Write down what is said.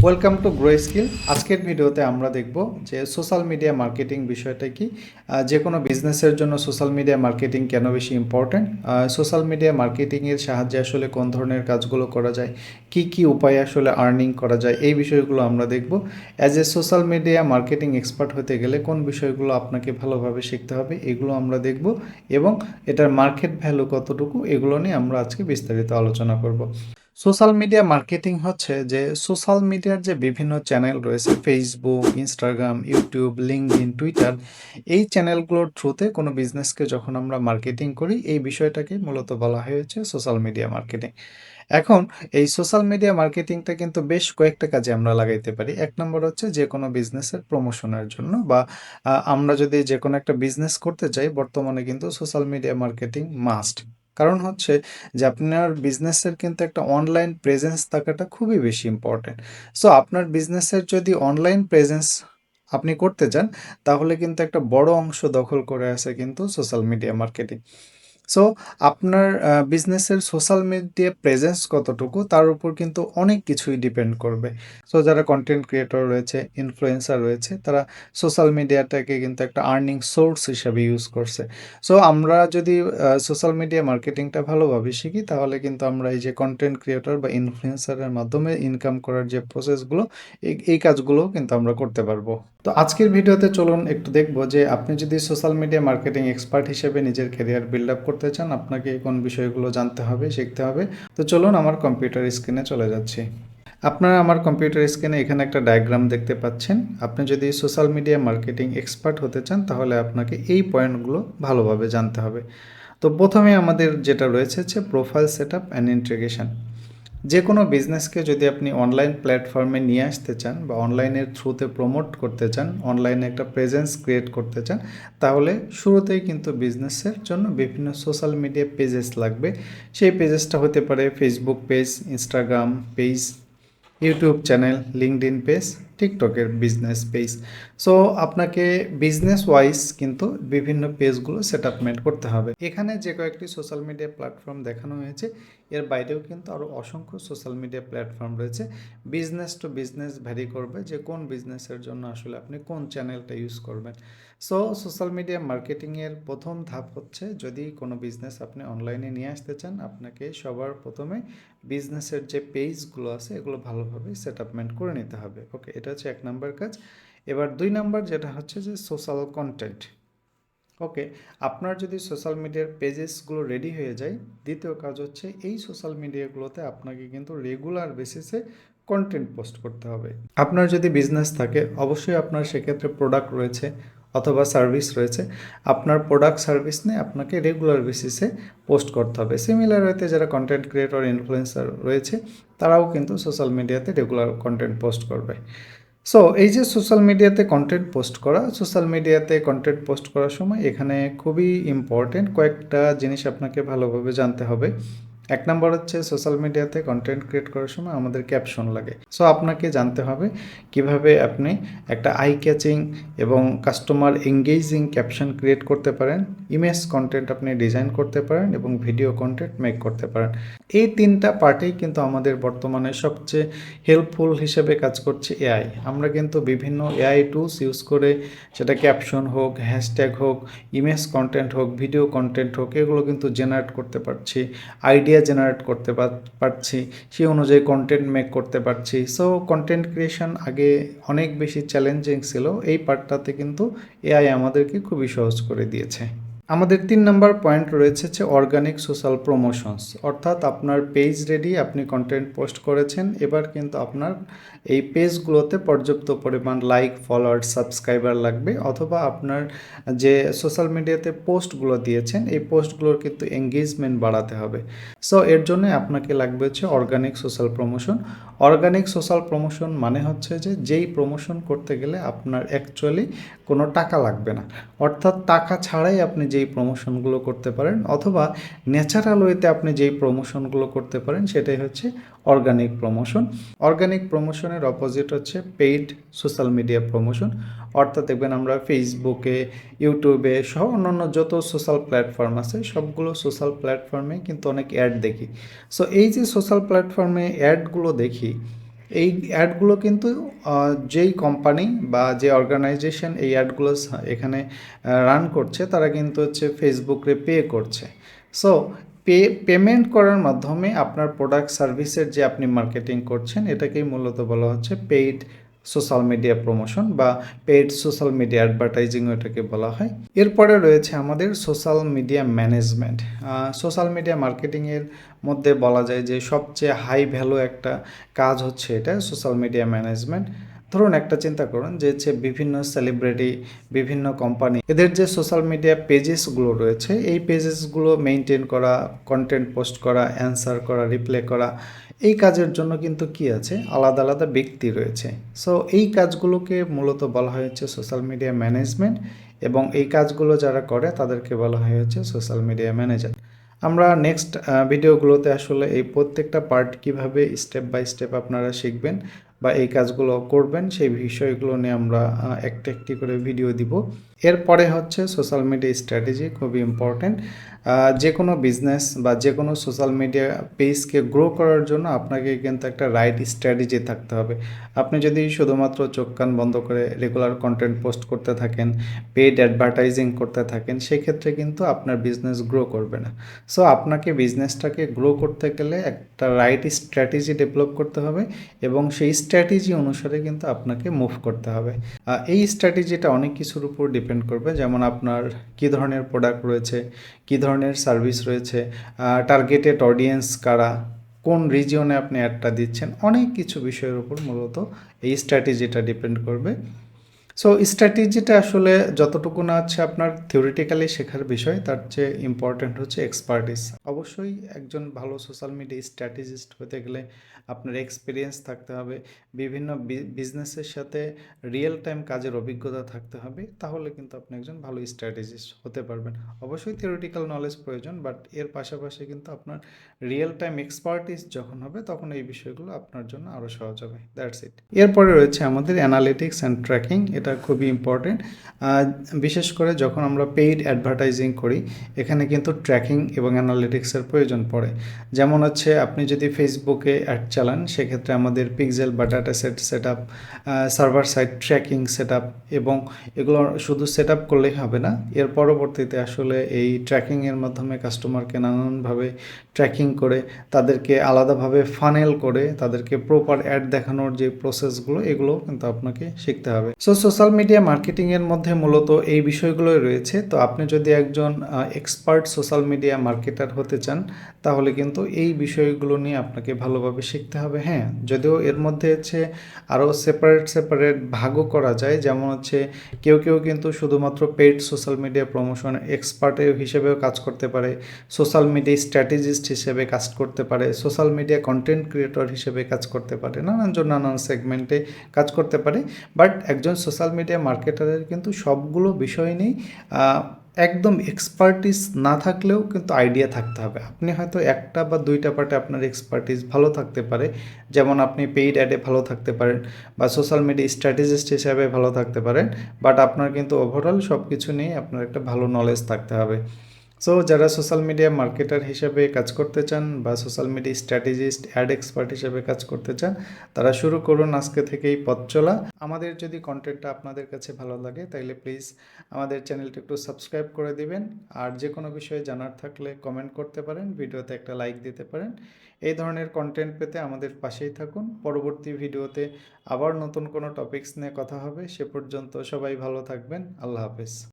Welcome to grow skill. আজকের ভিডিওতে আমরা দেখব যে সোশ্যাল মিডিয়া মার্কেটিং বিষয়টা কি, যে কোনো বিজনেসের জন্য সোশ্যাল মিডিয়া মার্কেটিং কেন বেশি ইম্পর্ট্যান্ট, সোশ্যাল মিডিয়া মার্কেটিংয়ের সাহায্যে আসলে কোন ধরনের কাজগুলো করা যায়, কি কি উপায়ে আসলে আর্নিং করা যায়, এই বিষয়গুলো আমরা দেখব। As a social media marketing expert হতে গেলে কোন বিষয়গুলো আপনাকে ভালোভাবে শিখতে হবে এগুলো আমরা দেখব, এবং এটার মার্কেট ভ্যালু কতটুকু এগুলো নিয়ে আমরা আজকে বিস্তারিত আলোচনা করব। সোশ্যাল মিডিয়া মার্কেটিং হচ্ছে যে সোশ্যাল মিডিয়ার যে বিভিন্ন চ্যানেল রয়েছে, Facebook, Instagram, YouTube, LinkedIn, Twitter, এই চ্যানেলগুলোর থ্রুতে কোনো বিজনেসকে যখন আমরা মার্কেটিং করি এই বিষয়টাকে মূলত বলা হয়েছে সোশ্যাল মিডিয়া মার্কেটিং। এখন এই সোশ্যাল মিডিয়া মার্কেটিংটা কিন্তু বেশ কয়েকটা কাজে আমরা লাগাইতে পারি। এক নম্বর হচ্ছে যে কোনো বিজনেসের প্রমোশনের জন্য, বা আমরা যদি যে কোনো একটা বিজনেস করতে চাই বর্তমানে কিন্তু সোশ্যাল মিডিয়া মার্কেটিং মাস্ট। কারণ হচ্ছে যে আপনার বিজনেসের কিন্তু একটা অনলাইন প্রেজেন্স থাকাটা খুবই বেশি ইম্পর্টেন্ট। সো আপনার বিজনেসের যদি অনলাইন প্রেজেন্স আপনি করতে চান তাহলে কিন্তু একটা বড় অংশ দখল করে আছে কিন্তু সোশ্যাল মিডিয়া মার্কেটিং। সো আপনার বিজনেসের সোশ্যাল মিডিয়া প্রেজেন্স কতটুকু তার উপর কিন্তু অনেক কিছুই ডিপেন্ড করবে। সো যারা কন্টেন্ট ক্রিয়েটর রয়েছে, ইনফ্লুয়েন্সার রয়েছে, তারা সোশ্যাল মিডিয়াটাকে কিন্তু একটা আর্নিং সোর্স হিসাবে ইউজ করছে। সো আমরা যদি সোশ্যাল মিডিয়া মার্কেটিংটা ভালোভাবে শিখি তাহলে কিন্তু আমরা এই যে কন্টেন্ট ক্রিয়েটর বা ইনফ্লুয়েন্সারের মাধ্যমে ইনকাম করার যে প্রসেসগুলো, এই কাজগুলো কিন্তু আমরা করতে পারবো। তো আজকের ভিডিওতে চলুন একটু দেখব যে আপনি যদি সোশ্যাল মিডিয়া মার্কেটিং এক্সপার্ট হিসেবে নিজের ক্যারিয়ার বিল্ড আপ করতে চান আপনাকে কোন বিষয়গুলো জানতে হবে, শিখতে হবে। তো চলুন আমার কম্পিউটার স্ক্রিনে চলে যাচ্ছি। আপনারা আমার কম্পিউটার স্ক্রিনে এখানে একটা ডায়াগ্রাম দেখতে পাচ্ছেন। আপনি যদি সোশ্যাল মিডিয়া মার্কেটিং এক্সপার্ট হতে চান তাহলে আপনাকে এই পয়েন্টগুলো ভালোভাবে জানতে হবে। তো প্রথমে আমাদের যেটা রয়েছে হচ্ছে profile set up and integration. যে কোনো বিজনেসকে যদি আপনি অনলাইন প্ল্যাটফর্মে নিয়ে আসতে চান বা অনলাইনের থ্রুতে প্রমোট করতে চান, অনলাইনে একটা প্রেজেন্স ক্রিয়েট করতে চান, তাহলে শুরুতেই কিন্তু বিজনেসের জন্য বিভিন্ন সোশ্যাল মিডিয়া পেজেস লাগবে। সেই পেজেসটা হতে পারে Facebook page, Instagram page, YouTube channel, LinkedIn page, টিকটকের বিজনেস পেজ। সো আপনাকে বিজনেস ওয়াইজ কিন্তু বিভিন্ন পেজগুলো সেটআপমেন্ট করতে হবে। এখানে যে কয়েকটি সোশ্যাল মিডিয়া প্ল্যাটফর্ম দেখানো হয়েছে এর বাইরেও কিন্তু আরও অসংখ্য সোশ্যাল মিডিয়া প্ল্যাটফর্ম রয়েছে। বিজনেস টু বিজনেস ভ্যারি করবে যে কোন বিজনেসের জন্য আসলে আপনি কোন চ্যানেলটা ইউজ করবেন। সো সোশ্যাল মিডিয়া মার্কেটিংয়ের প্রথম ধাপ হচ্ছে, যদি কোনো বিজনেস আপনি অনলাইনে নিয়ে আসতে চান আপনাকে সবার প্রথমে বিজনেসের যে পেজগুলো আছে এগুলো ভালোভাবে সেটআপমেন্ট করে নিতে হবে। ওকে, এটা হচ্ছে এক নাম্বার কাজ। এবার দুই নাম্বার যেটা হচ্ছে যে সোশ্যাল কন্টেন্ট। ওকে, আপনার যদি সোশ্যাল মিডিয়ার পেজেসগুলো রেডি হয়ে যায়, দ্বিতীয় কাজ হচ্ছে এই সোশ্যাল মিডিয়াগুলোতে আপনাকে কিন্তু রেগুলার বেসিসে কন্টেন্ট পোস্ট করতে হবে। আপনার যদি বিজনেস থাকে অবশ্যই আপনার সেক্ষেত্রে প্রোডাক্ট রয়েছে অথবা সার্ভিস রয়েছে, আপনার প্রোডাক্ট সার্ভিস নিয়ে আপনাকে রেগুলার বেসিসে পোস্ট করতে হবে। সিমিলার হতে যারা কন্টেন্ট ক্রিয়েটর, ইনফ্লুয়েন্সার রয়েছে তারাও কিন্তু সোশ্যাল মিডিয়াতে রেগুলার কন্টেন্ট পোস্ট করবে। সো এই যে সোশ্যাল মিডিয়াতে কন্টেন্ট পোস্ট করার সময় এখানে খুবই ইম্পর্টেন্ট কয়েকটা জিনিস আপনাকে ভালোভাবে জানতে হবে। এক নম্বর হচ্ছে সোশ্যাল মিডিয়াতে কন্টেন্ট ক্রিয়েট করার সময় আমাদের ক্যাপশন লাগে। সো আপনাকে জানতে হবে কিভাবে আপনি একটা আই ক্যাচিং এবং কাস্টমার এঙ্গেজিং ক্যাপশন ক্রিয়েট করতে পারেন, ইমেজ কন্টেন্ট আপনি ডিজাইন করতে পারেন এবং ভিডিও কন্টেন্ট মেক করতে পারেন। এই তিনটা পার্টেই কিন্তু আমাদের বর্তমানে সবচেয়ে হেল্পফুল হিসেবে কাজ করছে এআই। আমরা কিন্তু বিভিন্ন এআই টুলস ইউজ করে, সেটা ক্যাপশন হোক, হ্যাশট্যাগ হোক, ইমেজ কন্টেন্ট হোক, ভিডিও কন্টেন্ট হোক, এগুলো কিন্তু জেনারেট করতে পারছি, আইডিয়া জেনারেট করতে পারছি, সেই অনুযায়ী কন্টেন্ট মেক করতে পারছি। সো কন্টেন্ট ক্রিয়েশন আগে অনেক বেশি চ্যালেঞ্জিং ছিল, এই পার্টটাতে কিন্তু এআই আমাদেরকে খুবই সহজ করে দিয়েছে। আমাদের 3 নাম্বার পয়েন্ট রয়েছে হচ্ছে অর্গানিক সোশ্যাল প্রমোশনস। অর্থাৎ আপনার পেজ রেডি, আপনি কন্টেন্ট পোস্ট করেছেন, এবার কিন্তু আপনার এই পেজগুলোতে পর্যাপ্ত পরিমাণ লাইক, ফলোয়ার, সাবস্ক্রাইবার লাগবে, অথবা আপনার যে সোশ্যাল মিডিয়াতে পোস্টগুলো দিয়েছেন এই পোস্টগুলোর কিন্তু এঙ্গেজমেন্ট বাড়াতে হবে। সো এর জন্য আপনাকে লাগবে হচ্ছে organic social promotion. Organic social promotion মানে হচ্ছে যে যেই প্রমোশন করতে গেলে আপনার অ্যাকচুয়ালি কোনো টাকা লাগবে না, অর্থাৎ টাকা ছাড়াই আপনি যেই প্রমোশনগুলো করতে পারেন অথবা ন্যাচারাল ওয়েতে আপনি যেই প্রমোশনগুলো করতে পারেন সেটাই হচ্ছে অর্গানিক প্রমোশন। অর্গানিক প্রমোশনের অপোজিট হচ্ছে পেইড সোশ্যাল মিডিয়া প্রমোশন। অর্থাৎ দেখবেন আমরা ফেসবুকে, ইউটিউবে সহ অন্যান্য যত সোশ্যাল প্ল্যাটফর্ম আছে সবগুলো সোশ্যাল প্ল্যাটফর্মে কিন্তু অনেক অ্যাড দেখি। সো এই যে সোশ্যাল প্ল্যাটফর্মে অ্যাডগুলো দেখি এই অ্যাডগুলো কিন্তু যেই কোম্পানি বা যে অর্গানাইজেশন এই অ্যাডগুলো এখানে রান করছে তারা কিন্তু হচ্ছে ফেসবুকে পে করছে। সো পেমেন্ট করার মাধ্যমে আপনার প্রোডাক্ট সার্ভিসের যে আপনি মার্কেটিং করছেন এটাকেই মূলত বলা হচ্ছে পেইড সোশ্যাল মিডিয়া প্রমোশন বা পেইড সোশ্যাল মিডিয়া অ্যাডভার্টাইজিং এটাকে বলা হয়। এরপরে রয়েছে আমাদের social media management. Social media মার্কেটিংয়ের মধ্যে বলা যায় যে সবচেয়ে হাই ভ্যালু একটা কাজ হচ্ছে এটা সোশ্যাল মিডিয়া ম্যানেজমেন্ট। ধরুন একটা চিন্তা করুন যে হচ্ছে বিভিন্ন সেলিব্রিটি, বিভিন্ন কোম্পানি এদের যে সোশ্যাল মিডিয়া পেজেসগুলো রয়েছে এই পেজেসগুলো মেনটেন করা, কন্টেন্ট পোস্ট করা, অ্যান্সার করা, রিপ্লাই করা, এই কাজের জন্য কিন্তু কি আছে আলাদা আলাদা ব্যক্তি রয়েছে। সো এই কাজগুলোকে মূলত বলা হয়েছে সোশ্যাল মিডিয়া ম্যানেজমেন্ট এবং এই কাজগুলো যারা করে তাদেরকে বলা হয়েছে সোশ্যাল মিডিয়া ম্যানেজার। আমরা নেক্সট ভিডিওগুলোতে আসলে এই প্রত্যেকটা পার্ট কিভাবে স্টেপ বাই স্টেপ আপনারা শিখবেন বা এই কাজগুলো করবেন সেই বিষয়গুলো নিয়ে আমরা একটা একটি করে ভিডিও দিব। এরপরে হচ্ছে সোশ্যাল মিডিয়া স্ট্র্যাটেজি, খুবই ইম্পর্ট্যান্ট। যে কোনো বিজনেস বা যে কোনো সোশ্যাল মিডিয়া পেজকে গ্রো করার জন্য আপনাকে কিন্তু একটা রাইট স্ট্র্যাটেজি থাকতে হবে। আপনি যদি শুধুমাত্র চোখ কান বন্ধ করে রেগুলার কন্টেন্ট পোস্ট করতে থাকেন, পেইড অ্যাডভার্টাইজিং করতে থাকেন, সেক্ষেত্রে কিন্তু আপনার বিজনেস গ্রো করবে না। সো আপনাকে বিজনেসটাকে গ্রো করতে গেলে একটা রাইট স্ট্র্যাটেজি ডেভেলপ করতে হবে এবং সেই স্ট্র্যাটেজি অনুসারে কিন্তু আপনাকে মুভ করতে হবে। এই স্ট্র্যাটেজিটা অনেক কিছুর উপর ডিপেন্ড করবে, যেমন আপনার কী ধরনের প্রোডাক্ট রয়েছে, কী ধরনের সার্ভিস রয়েছে, টার্গেটেড অডিয়েন্স কারা, কোন রিজিয়নে আপনি অ্যাডটা দিচ্ছেন, অনেক কিছু বিষয়ের উপর মূলত এই স্ট্র্যাটেজিটা ডিপেন্ড করবে। সো স্ট্র্যাটেজিটা আসলে যতটুকু না হচ্ছে আপনার থিওরিটিক্যালি শেখার বিষয়, তার চেয়ে ইম্পর্ট্যান্ট হচ্ছে এক্সপার্টিস। অবশ্যই একজন ভালো সোশ্যাল মিডিয়া স্ট্র্যাটেজিস্ট হতে গেলে আপনার এক্সপিরিয়েন্স থাকতে হবে, বিভিন্ন বিজনেসের সাথে রিয়েল টাইম কাজের অভিজ্ঞতা থাকতে হবে, তাহলে কিন্তু আপনি একজন ভালো স্ট্র্যাটেজিস্ট হতে পারবেন। অবশ্যই থিওরিটিক্যাল নলেজ প্রয়োজন, বাট এর পাশাপাশি কিন্তু আপনার রিয়েল টাইম এক্সপার্টিস যখন হবে তখন এই বিষয়গুলো আপনার জন্য আরও সহজ হবে। That's it. এরপরে রয়েছে আমাদের অ্যানালিটিক্স অ্যান্ড ট্র্যাকিং। এটা খুবই ইম্পর্টেন্ট। বিশেষ করে যখন আমরা পেইড অ্যাডভার্টাইজিং করি এখানে কিন্তু ট্র্যাকিং এবং অ্যানালিটিক্সের প্রয়োজন পড়ে। যেমন হচ্ছে আপনি যদি ফেসবুকে অ্যাড চালান সেক্ষেত্রে আমাদের পিক্সেল বা data set up, server side tracking set up, এবং এগুলো শুধু সেট আপ করলেই হবে না, এর পরবর্তীতে আসলে এই ট্র্যাকিংয়ের মাধ্যমে কাস্টমারকে নানানভাবে ট্র্যাকিং করে তাদেরকে আলাদাভাবে ফানেল করে তাদেরকে প্রপার অ্যাড দেখানোর যে প্রসেসগুলো এগুলোও কিন্তু আপনাকে শিখতে হবে। সো সোশ্যাল মিডিয়া মার্কেটিংয়ের মধ্যে মূলত এই বিষয়গুলোই রয়েছে। তো আপনি যদি একজন এক্সপার্ট সোশ্যাল মিডিয়া মার্কেটার হতে চান তাহলে কিন্তু এই বিষয়গুলো নিয়ে আপনাকে ভালোভাবে শিখতে হবে। হ্যাঁ, যদিও এর মধ্যে হচ্ছে আরও সেপারেট ভাগও করা যায়, যেমন হচ্ছে কেউ কেউ কিন্তু শুধুমাত্র paid social media promotion expert হিসেবেও কাজ করতে পারে, সোশ্যাল মিডিয়া স্ট্র্যাটেজিস্ট হিসেবে কাজ করতে পারে, সোশ্যাল মিডিয়া কন্টেন্ট ক্রিয়েটর হিসেবে কাজ করতে পারে, নানান সেগমেন্টে কাজ করতে পারে। বাট একজন সোশ্যাল মিডিয়া মার্কেটারের কিন্তু সবগুলো বিষয় নেই একদম এক্সপার্টিস না থাকলেও কিন্তু আইডিয়া থাকতে হবে। আপনি হয়তো একটা বা দুইটা পার্টে আপনার এক্সপার্টিস ভালো থাকতে পারে, যেমন আপনি পেইড অ্যাডে ভালো থাকতে পারেন বা সোশ্যাল মিডিয়া স্ট্র্যাটেজিস্ট হিসাবে ভালো থাকতে পারেন, বাট আপনার কিন্তু ওভারঅল সব কিছু নিয়ে আপনার একটা ভালো নলেজ থাকতে হবে। সো যারা সোশ্যাল মিডিয়া মার্কেটার হিসেবে কাজ করতে চান বা social media strategist ad expert হিসেবে কাজ করতে চান তারা শুরু করুন আজকে থেকেই পথ চলা। আমাদের যদি কন্টেন্টটা আপনাদের কাছে ভালো লাগে তাইলে প্লিজ আমাদের চ্যানেলটা একটু সাবস্ক্রাইব করে দিবেন, আর যে কোনো বিষয়ে জানার থাকলে কমেন্ট করতে পারেন, ভিডিওতে একটা লাইক দিতে পারেন। এই ধরনের কন্টেন্ট পেতে আমাদের পাশেই থাকুন। পরবর্তী ভিডিওতে আবার নতুন কোনো টপিকস নিয়ে কথা হবে। সে পর্যন্ত সবাই ভালো থাকবেন। আল্লাহ হাফেজ।